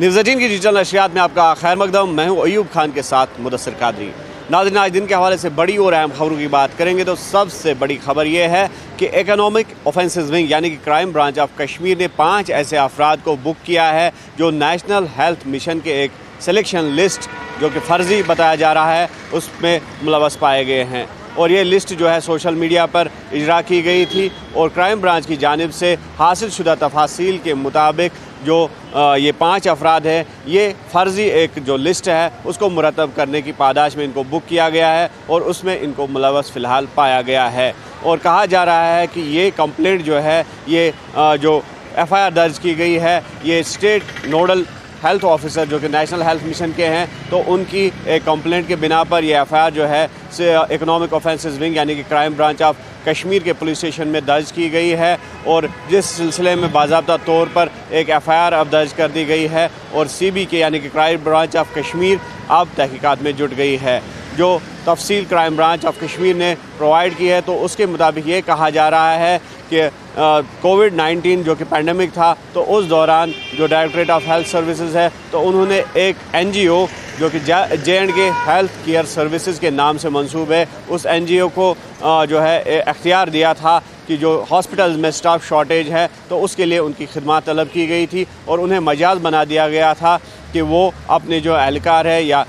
News18 की digital नशरियात में आपका खैर मकदम। मैं हूं अयूब खान के साथ मुदस्सिर कादरी। नाज़रीन, आज दिन के हवाले से बड़ी और अहम खबरों की बात करेंगे तो सबसे बड़ी खबर यह है कि इकोनॉमिक ऑफेंसेस विंग यानी कि क्राइम ब्रांच ऑफ कश्मीर ने 5 ऐसे अफराद को बुक किया है जो नेशनल हेल्थ मिशन के एक सिलेक्शन लिस्ट जो कि फ़र्ज़ी बताया जा रहा है उसमें मुलव्वस पाए गए हैं। और ये लिस्ट जो है सोशल मीडिया पर इजरा की गई थी और क्राइम ब्रांच की जानिब से हासिल शुदा तफासील के मुताबिक जो ये 5 अफराद हैं, ये फ़र्ज़ी एक जो लिस्ट है उसको मुरतब करने की पादाश में इनको बुक किया गया है और उसमें इनको मुलव्वस फ़िलहाल पाया गया है। और कहा जा रहा है कि ये कंप्लेंट जो है ये जो FIR दर्ज की गई है ये स्टेट नोडल हेल्थ ऑफिसर जो कि नेशनल हेल्थ मिशन के हैं तो उनकी एक कंप्लेंट के बिना पर ये FIR जो है इकोनॉमिक ऑफेंसेस विंग यानी कि क्राइम ब्रांच ऑफ कश्मीर के पुलिस स्टेशन में दर्ज की गई है। और जिस सिलसिले में बाज़ाब्ता तौर पर एक FIR अब दर्ज कर दी गई है और CB के यानी कि क्राइम ब्रांच ऑफ कश्मीर अब तहकीकात में जुट गई है। जो तफसील क्राइम ब्रांच ऑफ कश्मीर ने प्रोवाइड की है तो उसके मुताबिक ये कहा जा रहा है कि कोविड-19 जो कि पैंडमिक था तो उस दौरान जो डायरेक्टरेट ऑफ हेल्थ सर्विसेज है तो उन्होंने एक NGO जो कि J&K हेल्थ केयर सर्विसेज के नाम से मंसूब है उस NGO को जो है इख्तियार दिया था कि जो हॉस्पिटल्स में स्टाफ शॉर्टेज है तो उसके लिए उनकी खिदमत तलब की गई थी और उन्हें मजाज बना दिया गया था कि वो अपने जो एहलकार है या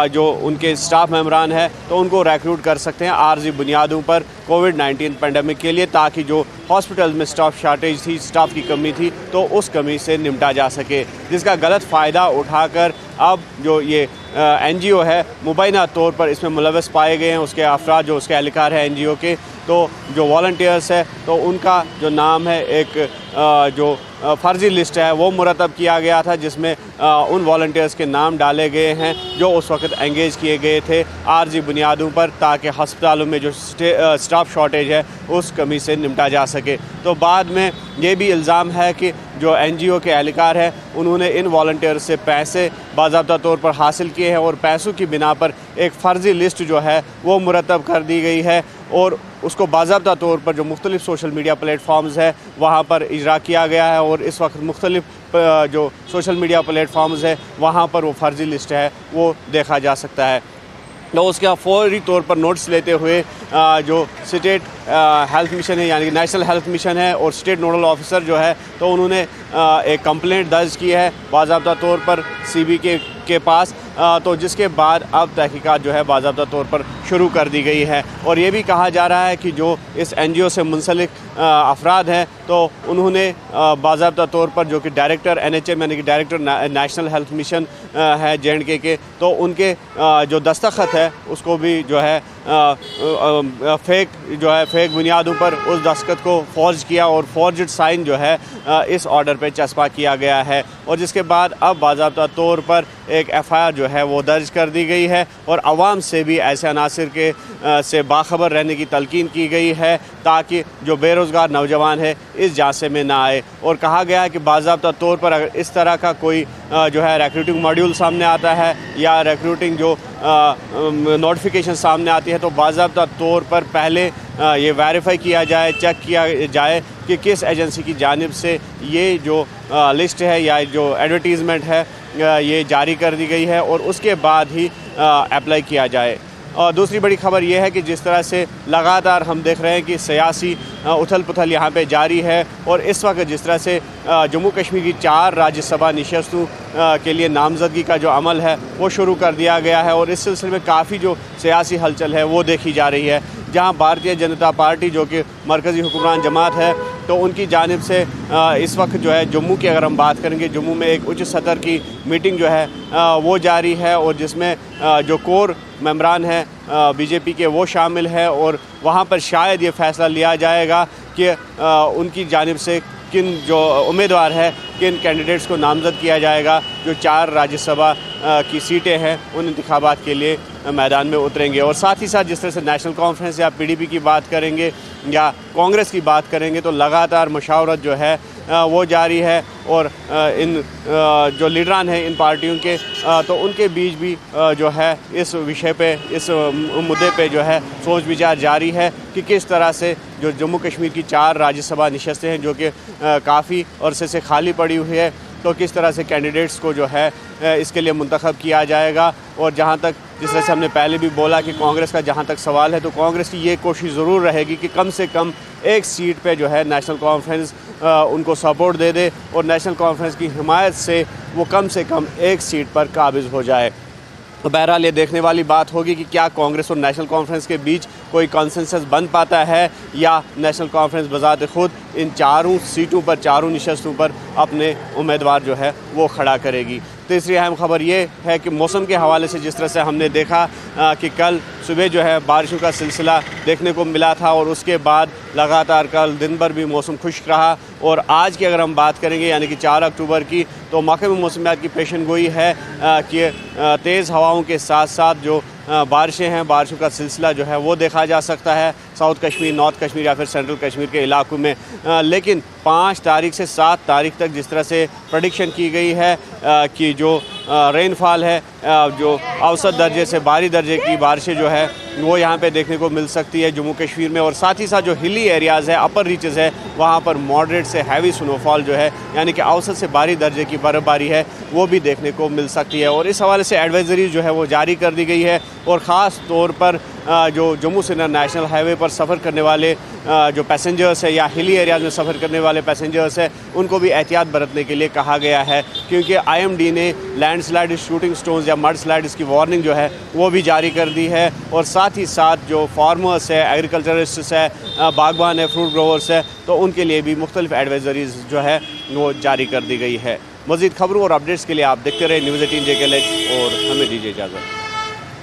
जो उनके स्टाफ मेम्बरान है तो उनको रिक्रूट कर सकते हैं आर्जी बुनियादों पर कोविड-19 पेंडेमिक के लिए, ताकि जो हॉस्पिटल्स में स्टाफ शॉर्टेज थी, स्टाफ की कमी थी तो उस कमी से निपटा जा सके। जिसका गलत फ़ायदा उठाकर अब जो ये NGO है मुबैना तौर पर इसमें मुलव्वस पाए गए हैं उसके अफराद जो उसके एहलकार है NGO के, तो जो वॉलंटियर्स है तो उनका जो नाम है एक जो फ़र्ज़ी लिस्ट है वो मुरतब किया गया था जिसमें उन वॉलंटियर्स के नाम डाले गए हैं जो उस वक्त एंगेज किए गए थे आर्जी बुनियादों पर ताकि हस्पतालों में जो स्टाफ शॉर्टेज है उस कमी से निपटा जा सके। तो बाद में ये भी इल्ज़ाम है कि जो NGO के एहलकार है उन्होंने इन वॉलंटियर्स से पैसे बाज़ाब्ता तौर पर हासिल किए हैं और पैसों की बिना पर एक फ़र्ज़ी लिस्ट जो है वो मुरतब कर दी गई है और उसको बाज़ाब्ता तौर पर जो मुख्तलिफ़ सोशल मीडिया प्लेटफॉर्म्स है वहाँ पर इजरा किया गया है और इस वक्त मुख्तलिफ़ जो सोशल मीडिया प्लेटफॉर्म्स है वहाँ पर वो फ़र्ज़ी लिस्ट है वो देखा जा सकता है। तो उसका फौरी तौर पर नोटिस लेते हुए जो स्टेट हेल्थ मिशन है यानी कि नेशनल हेल्थ मिशन है और स्टेट नोडल ऑफिसर जो है तो उन्होंने एक कंप्लेंट दर्ज की है बाज़ाब्ता तौर पर CB के पास, तो जिसके बाद अब तहकीकात जो है बाज़ाब्ता तौर पर शुरू कर दी गई है। और ये भी कहा जा रहा है कि जो इस NGO से मुंसलिक अफराद हैं तो उन्होंने बाज़ाब्ता तौर पर जो कि डायरेक्टर NHM यानी कि डायरेक्टर नेशनल हेल्थ मिशन है J&K के तो उनके जो दस्तखत है उसको भी जो है फेक बुनियादों पर उस दस्तखत को फॉर्ज किया और फॉर्जड साइन जो है इस ऑर्डर पे चस्पा किया गया है। और जिसके बाद अब बाज़ाब्ता तौर पर एक FIR जो है वो दर्ज कर दी गई है और आवाम से भी ऐसे अनासिर के से बाखबर रहने की तलकीन की गई है ताकि जो बेरोज़गार नौजवान है इस झांसे में ना आए। और कहा गया है कि बाज़ाब्ता तौर पर अगर इस तरह का कोई जो है रिक्रूटिंग मॉड्यूल सामने आता है या रिक्रूटिंग जो नोटिफिकेशन सामने आती है तो बाज़ाब्ता तौर पर पहले ये वेरीफाई किया जाए, चेक किया जाए कि किस एजेंसी की जानिब से ये जो लिस्ट है या जो एडवर्टीज़मेंट है ये जारी कर दी गई है और उसके बाद ही अप्लाई किया जाए। और दूसरी बड़ी खबर यह है कि जिस तरह से लगातार हम देख रहे हैं कि सियासी उथल पुथल यहाँ पे जारी है और इस वक्त जिस तरह से जम्मू कश्मीर की 4 राज्यसभा नशस्तों के लिए नामजदगी का जो अमल है वो शुरू कर दिया गया है और इस सिलसिले में काफ़ी जो सियासी हलचल है वो देखी जा रही है। जहाँ भारतीय जनता पार्टी जो कि मरकज़ी हुक्मरान जमात है तो उनकी जानिब से इस वक्त जो है जम्मू की अगर हम बात करेंगे जम्मू में एक उच्च सतर की मीटिंग जो है वो जारी है और जिसमें जो कोर मेम्बरान हैं BJP के वो शामिल है और वहाँ पर शायद ये फ़ैसला लिया जाएगा कि उनकी जानिब से किन जो उम्मीदवार है किन कैंडिडेट्स को नामज़द किया जाएगा जो 4 राज्यसभा की सीटें हैं उन इंतखाबात के लिए मैदान में उतरेंगे। और साथ ही साथ जिस तरह से नेशनल कॉन्फ्रेंस या PDP की बात करेंगे या कांग्रेस की बात करेंगे तो लगातार मशावरत जो है वो जारी है और इन जो लीडरान हैं इन पार्टियों के तो उनके बीच भी जो है इस विषय पे इस मुद्दे पे जो है सोच विचार जारी है कि किस तरह से जो जम्मू कश्मीर की 4 राज्यसभा नशस्तें हैं जो कि काफ़ी अरसे से खाली पड़ी हुई है تو کس طرح سے کینڈیڈیٹس کو جو ہے اس کے لیے منتخب کیا جائے گا. اور جہاں تک جس طرح سے ہم نے پہلے بھی بولا کہ کانگریس کا جہاں تک سوال ہے تو کانگریس کی یہ کوشش ضرور رہے گی کہ کم سے کم ایک سیٹ پہ جو ہے نیشنل کانفرنس ان کو سپورٹ دے دے اور نیشنل کانفرنس کی حمایت سے وہ کم سے کم ایک سیٹ پر قابض ہو جائے. بہرحال یہ دیکھنے والی بات ہوگی کہ کیا کانگریس اور نیشنل کانفرنس کے بیچ کوئی کنسنسس بن پاتا ہے یا نیشنل کانفرنس بذات خود ان چاروں سیٹوں پر چاروں نشستوں پر اپنے امیدوار جو ہے وہ کھڑا کرے گی. تیسری اہم خبر یہ ہے کہ موسم کے حوالے سے جس طرح سے ہم نے دیکھا کہ کل صبح جو ہے بارشوں کا سلسلہ دیکھنے کو ملا تھا اور اس کے بعد لگاتار کل دن بھر بھی موسم خشک رہا. اور آج کی اگر ہم بات کریں گے یعنی کہ 4 اکتوبر کی تو محکمہ موسمیات کی پیشن گوئی ہے کہ تیز ہواؤں کے ساتھ ساتھ جو بارشیں ہیں بارشوں کا سلسلہ جو ہے وہ دیکھا جا سکتا ہے ساؤتھ کشمیر نارتھ کشمیر یا پھر سینٹرل کشمیر کے علاقوں میں. لیکن 5 تاریخ سے 7 تاریخ تک جس طرح سے پریڈکشن کی گئی ہے کہ جو رین فال ہے جو اوسط درجے سے بھاری درجے کی بارشیں جو ہے وہ یہاں پہ دیکھنے کو مل سکتی ہے جموں کشمیر میں. اور ساتھ ہی ساتھ جو ہلی ایریاز ہے اپر ریچز ہے وہاں پر ماڈریٹ سے ہیوی سنو فال جو ہے یعنی کہ اوسط سے بھاری درجے کی برف باری ہے وہ بھی دیکھنے کو مل سکتی ہے. اور اس حوالے سے ایڈوائزری جو ہے وہ جاری کر دی گئی ہے اور خاص طور پر جو جموں سرینگر نیشنل ہائی وے پر سفر کرنے والے جو پیسنجرز ہیں یا ہلی ایریاز میں سفر کرنے والے پیسنجرز ہیں ان کو بھی احتیاط برتنے کے لیے کہا گیا ہے کیونکہ IMD نے لینڈ سلائڈ شوٹنگ سٹونز یا مڈ سلائڈز کی وارننگ جو ہے وہ بھی جاری کر دی ہے. اور ساتھ ہی ساتھ جو فارمرز ہے ایگریکلچرسٹس ہے باغبان ہے فروٹ گروورس ہے تو ان کے لیے بھی مختلف ایڈوائزریز جو ہے وہ جاری کر دی گئی ہے. مزید خبروں اور اپڈیٹس کے لیے آپ دیکھتے رہے News 18 JKLH اور ہمیں دیجیے اجازت.